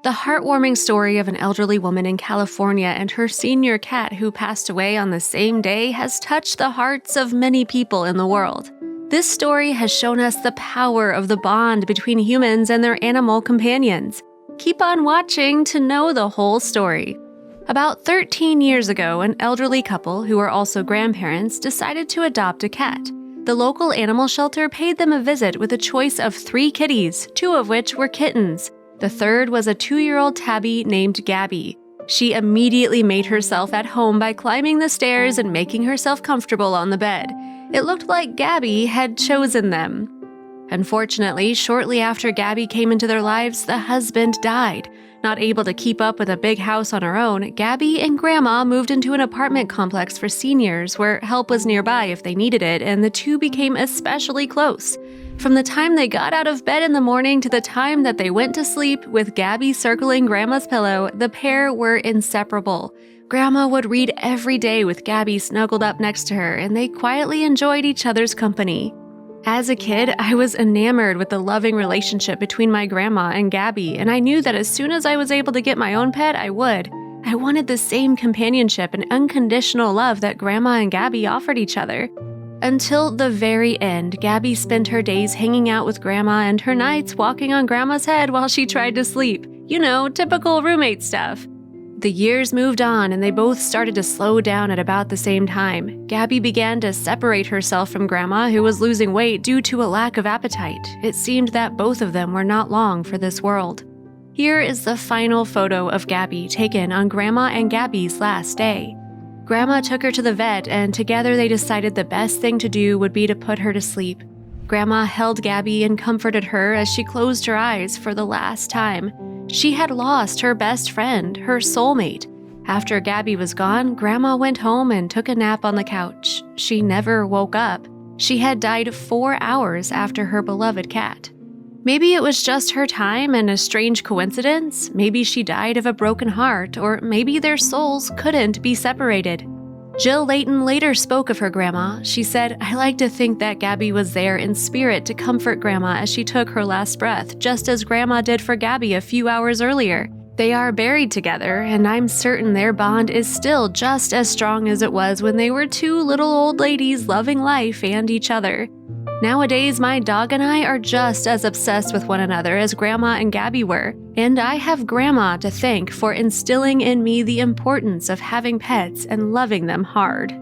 The heartwarming story of an elderly woman in California and her senior cat who passed away on the same day has touched the hearts of many people in the world. This story has shown us the power of the bond between humans and their animal companions. Keep on watching to know the whole story. About 13 years ago, an elderly couple, who are also grandparents, decided to adopt a cat. The local animal shelter paid them a visit with a choice of 3 kitties, 2 of which were kittens. The third was a 2-year-old tabby named Gabby. She immediately made herself at home by climbing the stairs and making herself comfortable on the bed. It looked like Gabby had chosen them. Unfortunately, shortly after Gabby came into their lives, the husband died. Not able to keep up with a big house on her own, Gabby and Grandma moved into an apartment complex for seniors where help was nearby if they needed it, and the two became especially close. From the time they got out of bed in the morning to the time that they went to sleep, with Gabby circling Grandma's pillow, the pair were inseparable. Grandma would read every day with Gabby snuggled up next to her, and they quietly enjoyed each other's company. As a kid, I was enamored with the loving relationship between my grandma and Gabby, and I knew that as soon as I was able to get my own pet, I would. I wanted the same companionship and unconditional love that Grandma and Gabby offered each other. Until the very end, Gabby spent her days hanging out with Grandma and her nights walking on Grandma's head while she tried to sleep. You know, typical roommate stuff. The years moved on and they both started to slow down at about the same time. Gabby began to separate herself from Grandma, who was losing weight due to a lack of appetite. It seemed that both of them were not long for this world. Here is the final photo of Gabby taken on Grandma and Gabby's last day. Grandma took her to the vet, and together they decided the best thing to do would be to put her to sleep. Grandma held Gabby and comforted her as she closed her eyes for the last time. She had lost her best friend, her soulmate. After Gabby was gone, Grandma went home and took a nap on the couch. She never woke up. She had died 4 hours after her beloved cat. Maybe it was just her time and a strange coincidence. Maybe she died of a broken heart, or maybe their souls couldn't be separated. Jill Layton later spoke of her grandma. She said, "I like to think that Gabby was there in spirit to comfort Grandma as she took her last breath, just as Grandma did for Gabby a few hours earlier. They are buried together, and I'm certain their bond is still just as strong as it was when they were 2 little old ladies loving life and each other." Nowadays, my dog and I are just as obsessed with one another as Grandma and Gabby were, and I have Grandma to thank for instilling in me the importance of having pets and loving them hard.